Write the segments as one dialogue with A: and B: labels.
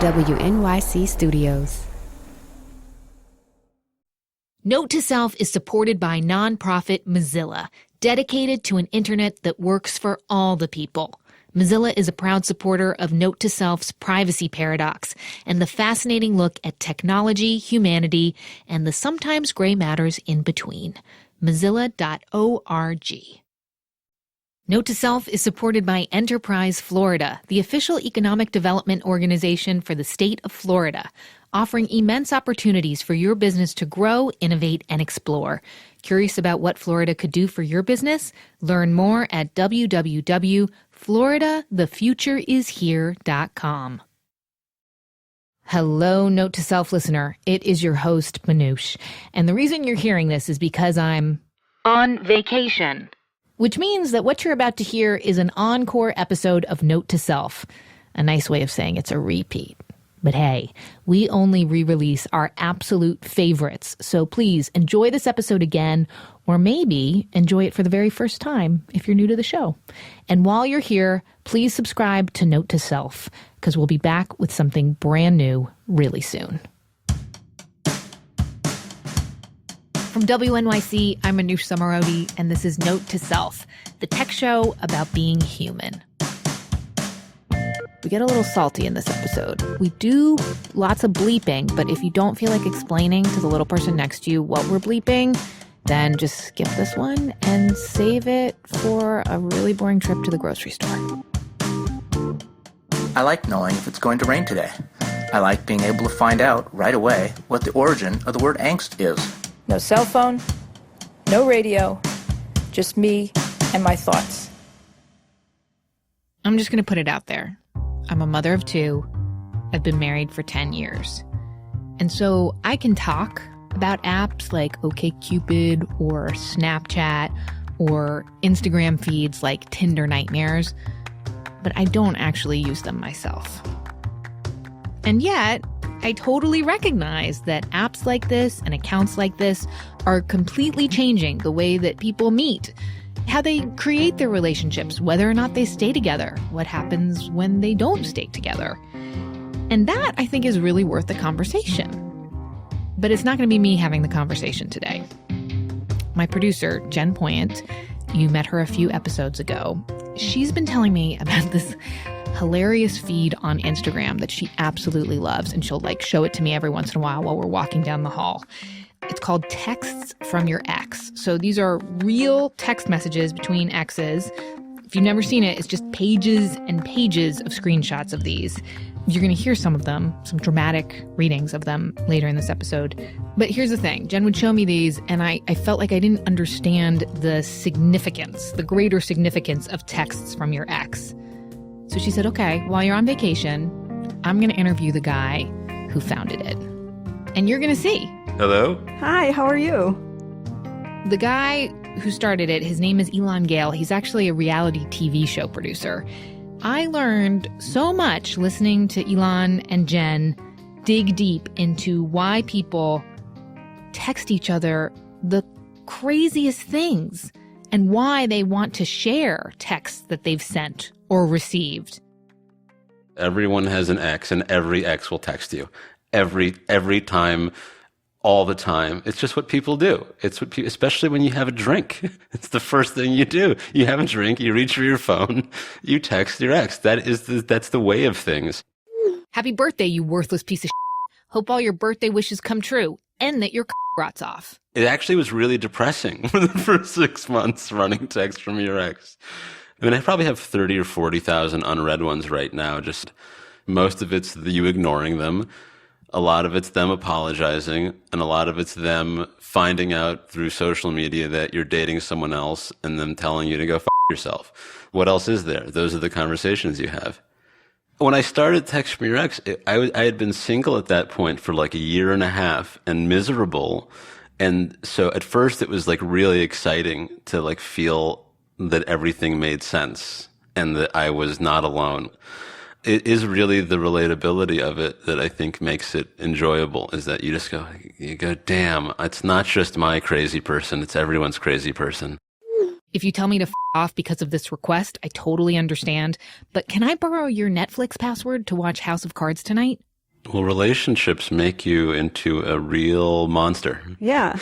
A: WNYC Studios.
B: Note to Self is supported by nonprofit Mozilla, dedicated to an internet that works for all the people. Mozilla is a proud supporter of Note to Self's privacy paradox and the fascinating look at technology, humanity, and the sometimes gray matters in between. Mozilla.org. Note to Self is supported by Enterprise Florida, the official economic development organization for the state of Florida, offering immense opportunities for your business to grow, innovate, and explore. Curious about what Florida could do for your business? Learn more at www.floridathefutureishere.com. Hello, Note to Self listener. It is your host, Manoush. And the reason you're hearing this is because I'm on vacation. Which means that what you're about to hear is an encore episode of Note to Self. A nice way of saying it's a repeat. But hey, we only re-release our absolute favorites. So please enjoy this episode again, or maybe enjoy it for the very first time if you're new to the show. And while you're here, please subscribe to Note to Self, because we'll be back with something brand new really soon. From WNYC, I'm Manoush Zomorodi, and this is Note to Self, the tech show about being human. We get a little salty in this episode. We do lots of bleeping, but if you don't feel like explaining to the little person next to you what we're bleeping, then just skip this one and save it for a really boring trip to the grocery store.
C: I like knowing if it's going to rain today. I like being able to find out right away what the origin of the word angst is.
D: No cell phone, no radio, just me and my thoughts.
B: I'm just going to put it out there. I'm a mother of two. I've been married for 10 years. And so I can talk about apps like OkCupid or Snapchat or Instagram feeds like Tinder Nightmares, but I don't actually use them myself. And yet, I totally recognize that apps like this and accounts like this are completely changing the way that people meet, how they create their relationships, whether or not they stay together, what happens when they don't stay together. And that, I think, is really worth the conversation. But it's not going to be me having the conversation today. My producer, Jen Poyant, you met her a few episodes ago. She's been telling me about this hilarious feed on Instagram that she absolutely loves, and she'll show it to me every once in a while we're walking down the hall. It's called Texts from Your Ex. So these are real text messages between exes. If you've never seen it, it's just pages and pages of screenshots of these. You're going to hear some of them, some dramatic readings of them later in this episode. But here's the thing. Jen would show me these, and I felt like I didn't understand the significance, the greater significance of texts from your ex. So she said, okay, while you're on vacation, I'm going to interview the guy who founded it. And you're going to see.
E: Hello?
F: Hi, how are you?
B: The guy who started it, his name is Elon Gale. He's actually a reality TV show producer. I learned so much listening to Elon and Jen dig deep into why people text each other the craziest things and why they want to share texts that they've sent or received.
E: Everyone has an ex, and every ex will text you. Every time, all the time. It's just what people do. It's what people, especially when you have a drink. It's the first thing you do. You have a drink, you reach for your phone, you text your ex. That's the way of things.
B: Happy birthday, you worthless piece of shit. Hope all your birthday wishes come true and that your rots off.
E: It actually was really depressing for the first 6 months running text from your ex. I mean, I probably have 30 or 40,000 unread ones right now. Just most of it's you ignoring them. A lot of it's them apologizing, and a lot of it's them finding out through social media that you're dating someone else and them telling you to go f*** yourself. What else is there? Those are the conversations you have. When I started Text from Your Ex, I had been single at that point for like a year and a half and miserable. And so at first it was like really exciting to like feel that everything made sense and that I was not alone. It is really the relatability of it that I think makes it enjoyable, is that you go, damn, it's not just my crazy person, it's everyone's crazy person.
B: If you tell me to f*** off because of this request, I totally understand. But can I borrow your Netflix password to watch House of Cards tonight?
E: Well, relationships make you into a real monster.
A: Yeah.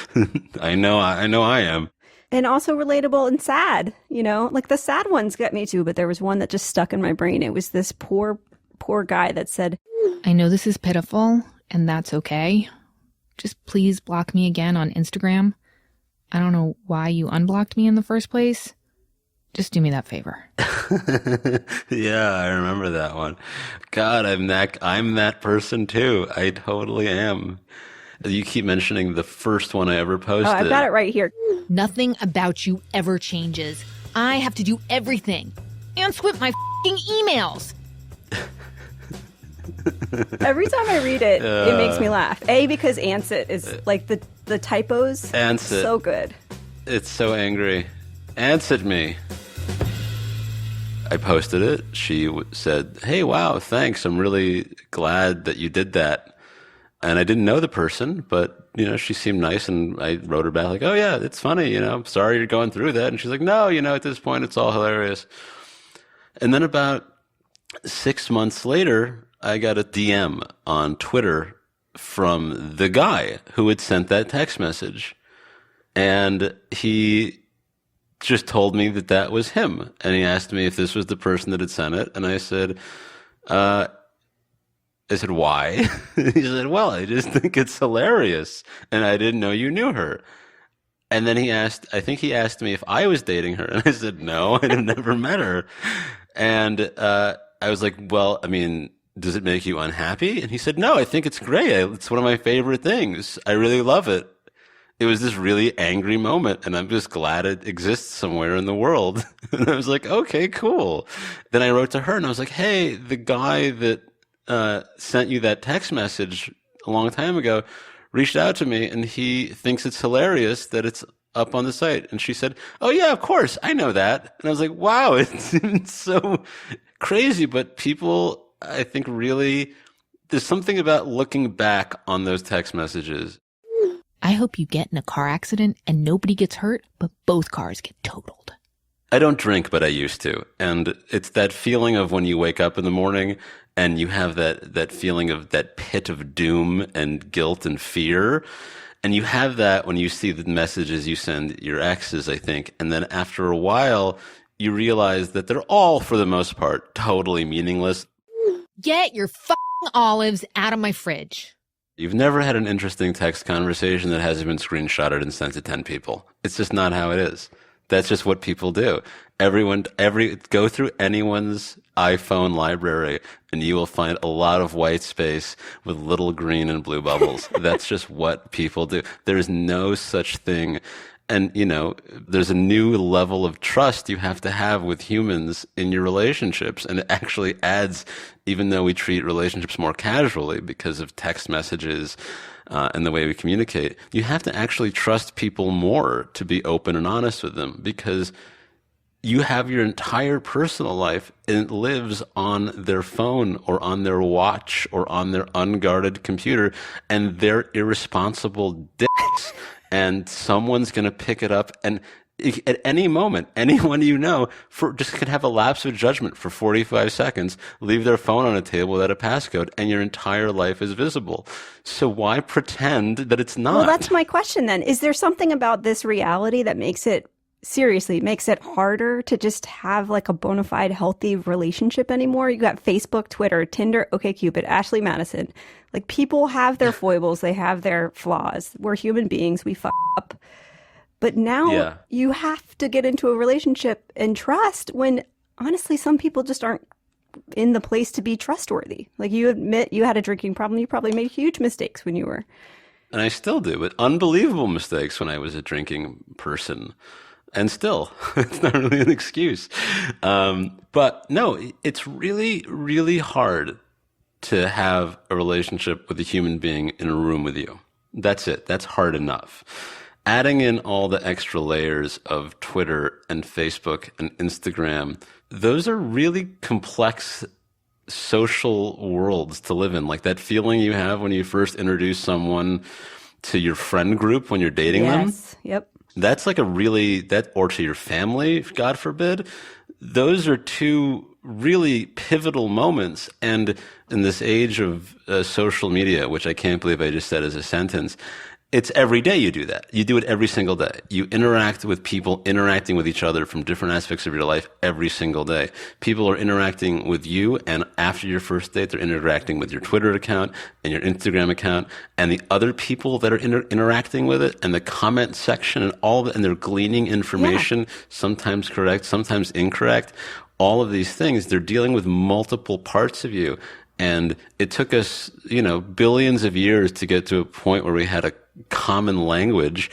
E: I know I am.
A: And also relatable and sad, like the sad ones get me too, but there was one that just stuck in my brain. It was this poor guy that said,
B: I know this is pitiful, and that's okay. Just please block me again on Instagram. I don't know why you unblocked me in the first place. Just do me that favor.
E: Yeah, I remember that one. God, I'm that person too. I totally am. You keep mentioning the first one I ever posted.
A: oh, I've got it right here.
B: Nothing about you ever changes. I have to do everything. And squint my f***ing emails.
A: Every time I read it, it makes me laugh. A, because Ansett is like the typos.
E: Ansett.
A: So good.
E: It's so angry. Answered me. I posted it. She said, hey, wow, thanks. I'm really glad that you did that. And I didn't know the person, but, she seemed nice. And I wrote her back like, oh, yeah, it's funny. I'm sorry you're going through that. And she's like, no, at this point, it's all hilarious. And then about 6 months later, I got a DM on Twitter from the guy who had sent that text message. And he just told me that was him. And he asked me if this was the person that had sent it. And I said, why? He said, well, I just think it's hilarious. And I didn't know you knew her. And then I think he asked me if I was dating her. And I said, no, I'd never met her. And I was like, well, I mean, does it make you unhappy? And he said, no, I think it's great. It's one of my favorite things. I really love it. It was this really angry moment, and I'm just glad it exists somewhere in the world. And I was like, okay, cool. Then I wrote to her, and I was like, hey, the guy that sent you that text message a long time ago reached out to me, and he thinks it's hilarious that it's up on the site. And she said, oh, yeah, of course, I know that. And I was like, wow, it's so crazy. But people, I think, really, there's something about looking back on those text messages.
B: I hope you get in a car accident and nobody gets hurt, but both cars get totaled.
E: I don't drink, but I used to. And it's that feeling of when you wake up in the morning and you have that feeling of that pit of doom and guilt and fear. And you have that when you see the messages you send your exes, I think. And then after a while, you realize that they're all, for the most part, totally meaningless.
B: Get your f***ing olives out of my fridge.
E: You've never had an interesting text conversation that hasn't been screenshotted and sent to 10 people. It's just not how it is. That's just what people do. Go through anyone's iPhone library and you will find a lot of white space with little green and blue bubbles. That's just what people do. There's no such thing. And, there's a new level of trust you have to have with humans in your relationships. And it actually adds, even though we treat relationships more casually because of text messages and the way we communicate, you have to actually trust people more to be open and honest with them, because you have your entire personal life and it lives on their phone or on their watch or on their unguarded computer, and they're irresponsible dicks. And someone's going to pick it up, and at any moment, anyone just could have a lapse of judgment for 45 seconds, leave their phone on a table without a passcode, and your entire life is visible. So why pretend that it's not?
A: Well, that's my question then. Is there something about this reality that makes it harder to just have like a bona fide healthy relationship anymore? You got Facebook, Twitter, Tinder, OkCupid, Ashley Madison. Like, people have their foibles, they have their flaws. We're human beings, we fuck up. But now you have to get into a relationship and trust, when honestly some people just aren't in the place to be trustworthy. Like, you admit you had a drinking problem, you probably made huge mistakes when you were.
E: And I still do, but unbelievable mistakes when I was a drinking person. And still, it's not really an excuse. But no, it's really, really hard to have a relationship with a human being in a room with you. That's it. That's hard enough. Adding in all the extra layers of Twitter and Facebook and Instagram, those are really complex social worlds to live in. Like that feeling you have when you first introduce someone to your friend group when you're dating them.
A: Yes. Yep.
E: That's like or to your family, God forbid. Those are two really pivotal moments. And in this age of social media, which I can't believe I just said as a sentence, it's every day you do that. You do it every single day. You interact with people interacting with each other from different aspects of your life every single day. People are interacting with you, and after your first date, they're interacting with your Twitter account and your Instagram account and the other people that are interacting with it, and the comment section and all that, and they're gleaning information, sometimes correct, sometimes incorrect. All of these things, they're dealing with multiple parts of you. And it took us, billions of years to get to a point where we had a common language.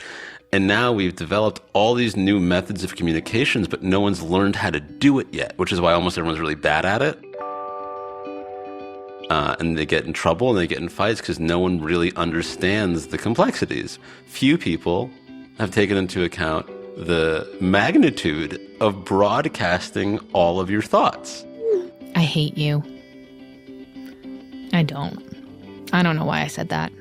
E: And now we've developed all these new methods of communications, but no one's learned how to do it yet, which is why almost everyone's really bad at it. And they get in trouble and they get in fights because no one really understands the complexities. Few people have taken into account the magnitude of broadcasting all of your thoughts.
B: I hate you. I don't know why I said that.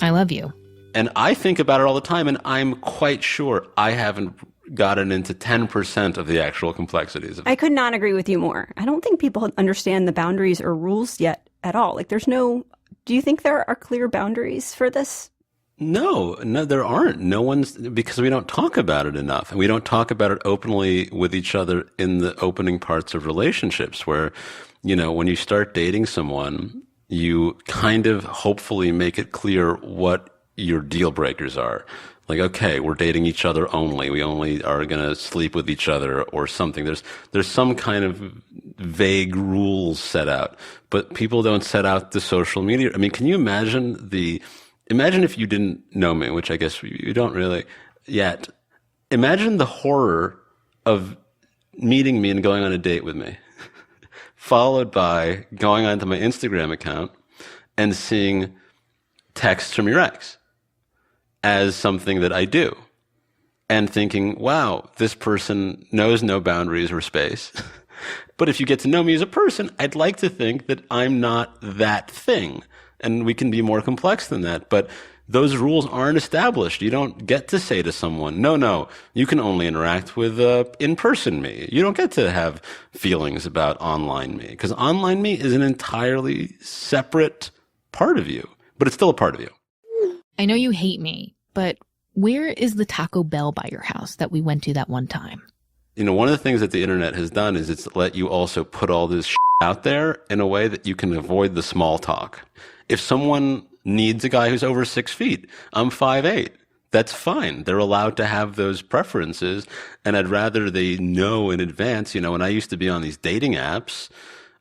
B: I love you.
E: And I think about it all the time, and I'm quite sure I haven't gotten into 10% of the actual complexities of it.
A: I could not agree with you more. I don't think people understand the boundaries or rules yet at all. Like, do you think there are clear boundaries for this?
E: No, there aren't. Because we don't talk about it enough. And we don't talk about it openly with each other in the opening parts of relationships where, when you start dating someone, you kind of hopefully make it clear what your deal breakers are. Like, okay, we're dating each other only. We only are going to sleep with each other or something. There's some kind of vague rules set out, but people don't set out the social media. I mean, can you imagine if you didn't know me, which I guess you don't really yet. Imagine the horror of meeting me and going on a date with me. Followed by going onto my Instagram account and seeing texts from your ex as something that I do. And thinking, wow, this person knows no boundaries or space. But if you get to know me as a person, I'd like to think that I'm not that thing. And we can be more complex than that. But those rules aren't established. You don't get to say to someone, no, you can only interact with in-person me. You don't get to have feelings about online me, because online me is an entirely separate part of you, but it's still a part of you.
B: I know you hate me, but where is the Taco Bell by your house that we went to that one time?
E: One of the things that the internet has done is it's let you also put all this out there in a way that you can avoid the small talk. If someone needs a guy who's over 6 feet, I'm 5'8". That's fine. They're allowed to have those preferences. And I'd rather they know in advance. When I used to be on these dating apps,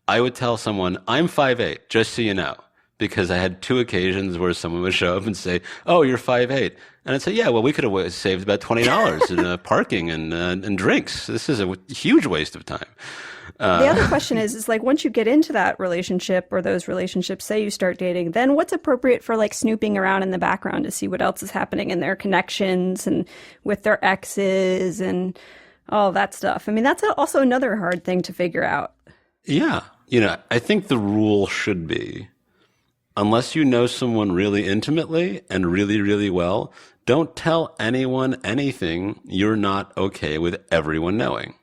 E: I would tell someone, I'm 5'8", just so you know. Because I had 2 occasions where someone would show up and say, oh, you're 5'8". And I'd say, yeah, well, we could have saved about $20 in parking and drinks. This is a huge waste of time.
A: The other question is like, once you get into that relationship or those relationships, say you start dating, then what's appropriate for like snooping around in the background to see what else is happening in their connections and with their exes and all that stuff? I mean, that's also another hard thing to figure out.
E: Yeah. I think the rule should be, unless you know someone really intimately and really, really well, don't tell anyone anything you're not okay with everyone knowing.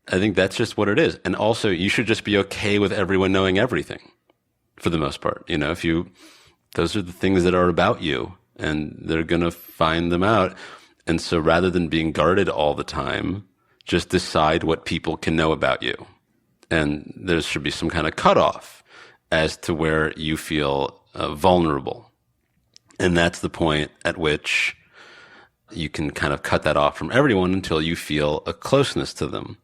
E: I think that's just what it is. And also, you should just be okay with everyone knowing everything, for the most part. Those are the things that are about you, and they're going to find them out. And so rather than being guarded all the time, just decide what people can know about you. And there should be some kind of cutoff as to where you feel vulnerable. And that's the point at which you can kind of cut that off from everyone until you feel a closeness to them.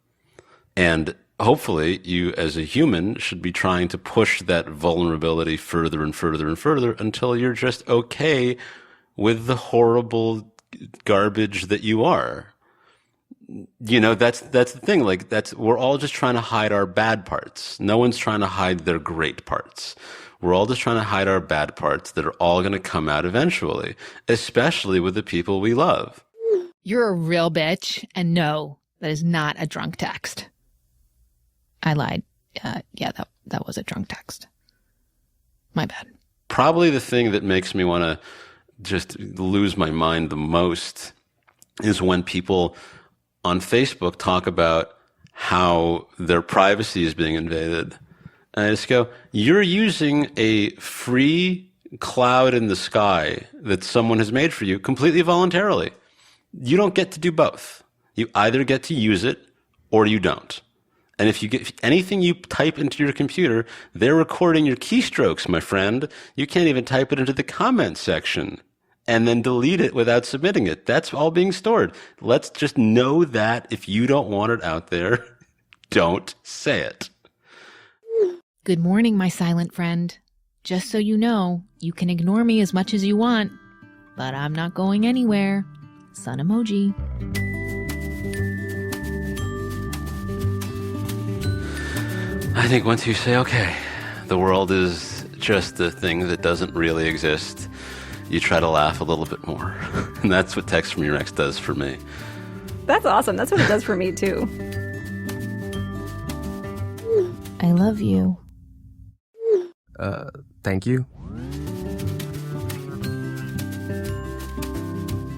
E: And hopefully you as a human should be trying to push that vulnerability further and further and further until you're just okay with the horrible garbage that you are. That's the thing. Like, we're all just trying to hide our bad parts. No one's trying to hide their great parts. We're all just trying to hide our bad parts that are all going to come out eventually, especially with the people we love.
B: You're a real bitch. And no, that is not a drunk text. I lied. Yeah, that was a drunk text. My bad.
E: Probably the thing that makes me want to just lose my mind the most is when people on Facebook talk about how their privacy is being invaded. And I just go, you're using a free cloud in the sky that someone has made for you completely voluntarily. You don't get to do both. You either get to use it or you don't. And if you get anything you type into your computer, they're recording your keystrokes, my friend. You can't even type it into the comments section and then delete it without submitting it. That's all being stored. Let's just know that if you don't want it out there, don't say it.
B: Good morning, my silent friend. Just so you know, you can ignore me as much as you want, but I'm not going anywhere. Sun emoji.
E: I think once you say, okay, the world is just a thing that doesn't really exist, you try to laugh a little bit more. And that's what Text from Your Ex does for me.
A: That's awesome. That's what it does for me, too.
B: I love you.
F: Thank you.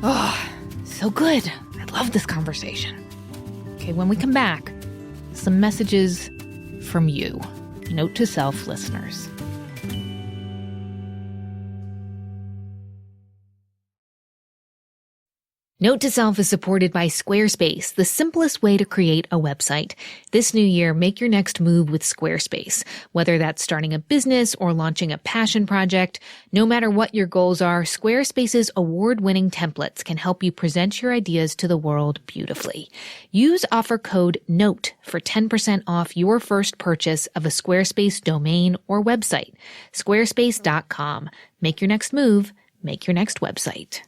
B: Oh, so good. I love this conversation. Okay, when we come back, some messages from you. Note to self, listeners. Note to Self is supported by Squarespace, the simplest way to create a website. This new year, make your next move with Squarespace. Whether that's starting a business or launching a passion project, no matter what your goals are, Squarespace's award-winning templates can help you present your ideas to the world beautifully. Use offer code NOTE for 10% off your first purchase of a Squarespace domain or website. Squarespace.com. Make your next move. Make your next website.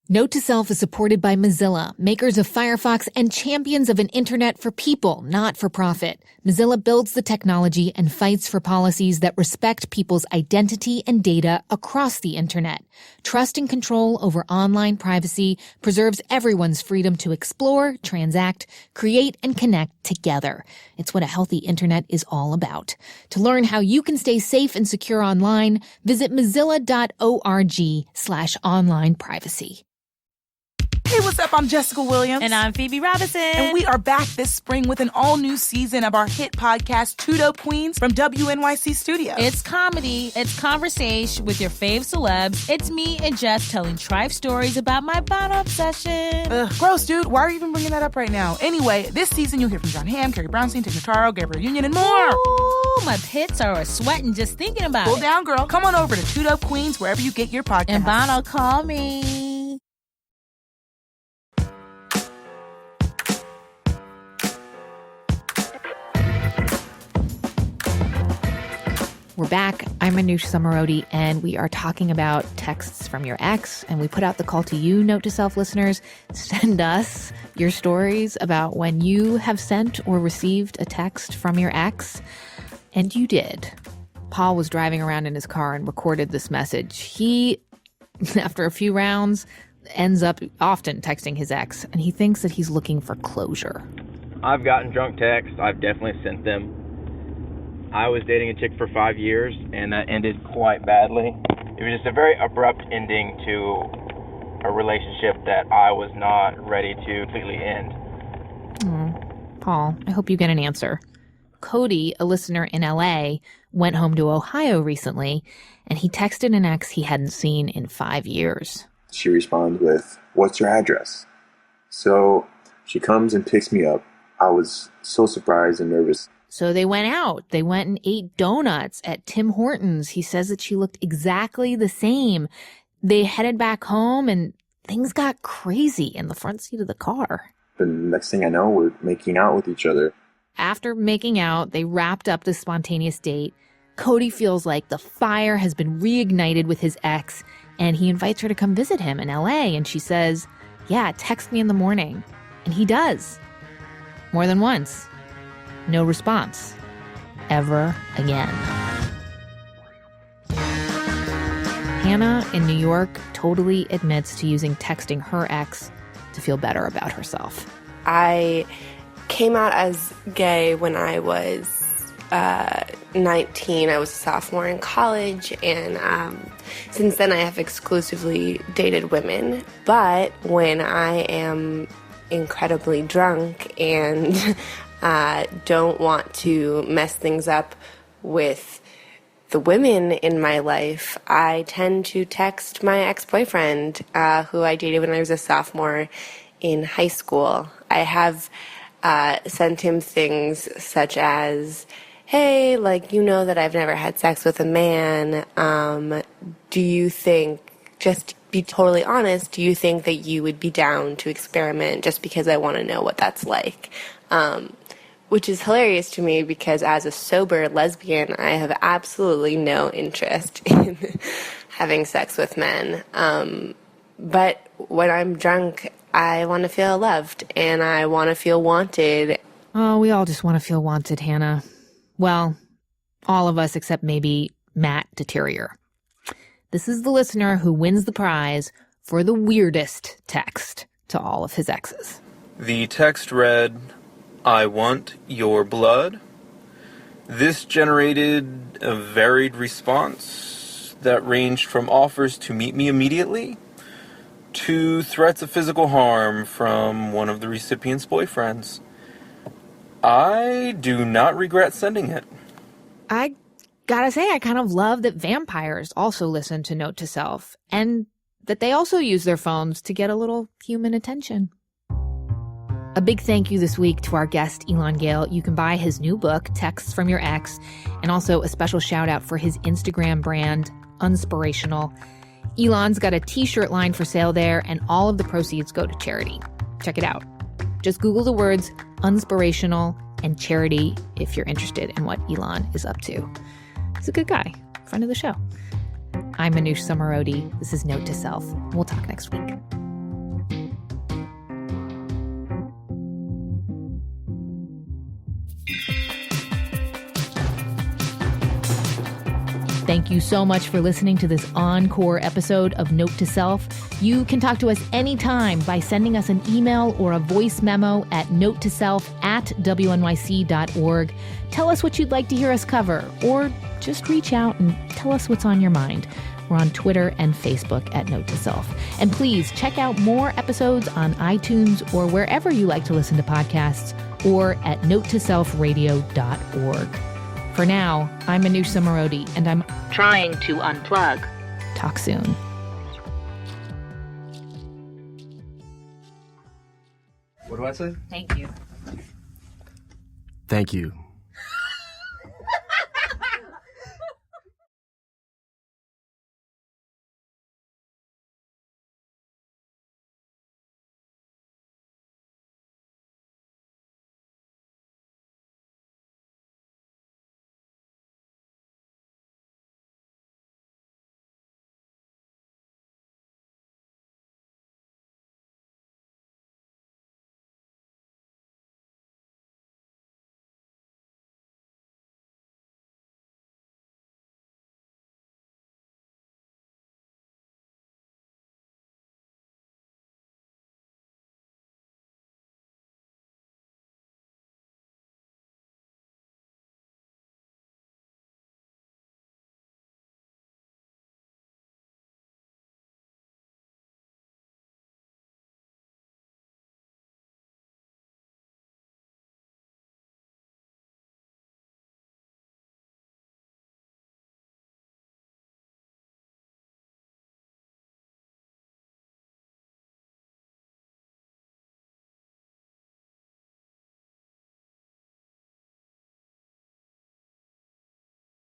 B: Note to Self is supported by Mozilla, makers of Firefox and champions of an internet for people, not for profit. Mozilla builds the technology and fights for policies that respect people's identity and data across the internet. Trust and control over online privacy preserves everyone's freedom to explore, transact, create, and connect together. It's what a healthy internet is all about. To learn how you can stay safe and secure online, visit mozilla.org/online privacy.
G: Hey, what's up? I'm Jessica Williams.
H: And I'm Phoebe Robinson.
G: And we are back this spring with an all-new season of our hit podcast, Two Dope Queens, from WNYC Studios.
H: It's comedy, it's conversation with your fave celebs. It's me and Jess telling trife stories about my bottle obsession.
G: Ugh, gross, dude. Why are you even bringing that up right now? Anyway, this season you'll hear from John Hamm, Carrie Brownstein, Tig Notaro, Gabrielle Union, and more.
H: Ooh, my pits are sweating just thinking about
G: Cool
H: it.
G: down, girl. Come on over to Two Dope Queens, wherever you get your podcast.
H: And Bono, call me.
B: We're back. I'm Manoush Zomorodi, and we are talking about texts from your ex. And we put out the call to you, Note to Self listeners. Send us your stories about when you have sent or received a text from your ex. And you did. Paul was driving around in his car and recorded this message. He, after a few rounds, ends up often texting his ex, and he thinks that he's looking for closure.
I: I've gotten drunk texts. I've definitely sent them. I was dating a chick for 5 years, and that ended quite badly. It was just a very abrupt ending to a relationship that I was not ready to completely end.
B: Paul, I hope you get an answer. Cody, a listener in LA, went home to Ohio recently, and he texted an ex he hadn't seen in 5 years.
J: She responds with, "What's your address?" So she comes and picks me up. I was so surprised and nervous.
B: So they went out. They went and ate donuts at Tim Hortons. He says that she looked exactly the same. They headed back home and things got crazy in the front seat of the car.
J: The next thing I know, we're making out with each other.
B: After making out, they wrapped up this spontaneous date. Cody feels like the fire has been reignited with his ex, and he invites her to come visit him in LA. And she says, yeah, text me in the morning. And he does. More than once. No response. Ever again. Hannah in New York totally admits to using texting her ex to feel better about herself.
K: I came out as gay when I was 19. I was a sophomore in college, and since then I have exclusively dated women. But when I am incredibly drunk and don't want to mess things up with the women in my life, I tend to text my ex-boyfriend, who I dated when I was a sophomore in high school. I have sent him things such as, hey, like, you know that I've never had sex with a man. Do you think, just to be totally honest, do you think that you would be down to experiment just because I want to know what that's like? Which is hilarious to me because as a sober lesbian, I have absolutely no interest in having sex with men. But when I'm drunk, I want to feel loved and I want to feel wanted.
B: Oh, we all just want to feel wanted, Hannah. Well, all of us except maybe Matt Deterior. This is the listener who wins the prize for the weirdest text to all of his exes.
F: The text read, "I want your blood." This generated a varied response that ranged from offers to meet me immediately to threats of physical harm from one of the recipient's boyfriends. I do not regret sending it.
B: I gotta say, I kind of love that vampires also listen to Note to Self, and that they also use their phones to get a little human attention. A big thank you this week to our guest, Elon Gale. You can buy his new book, Texts from Your Ex, and also a special shout out for his Instagram brand, Unspirational. Elon's got a t-shirt line for sale there, and all of the proceeds go to charity. Check it out. Just Google the words Unspirational and charity if you're interested in what Elon is up to. He's a good guy, friend of the show. I'm Manoush Zomorodi. This is Note to Self. We'll talk next week. Thank you so much for listening to this encore episode of Note to Self. You can talk to us anytime by sending us an email or a voice memo at notetoself@wnyc.org. Tell us what you'd like to hear us cover, or just reach out and tell us what's on your mind. We're on Twitter and Facebook at Note to Self. And please check out more episodes on iTunes or wherever you like to listen to podcasts, or at notetoselfradio.org. For now, I'm Manoush Zomorodi, and I'm trying to unplug. Talk soon.
L: What do I say?
B: Thank you.
L: Thank you.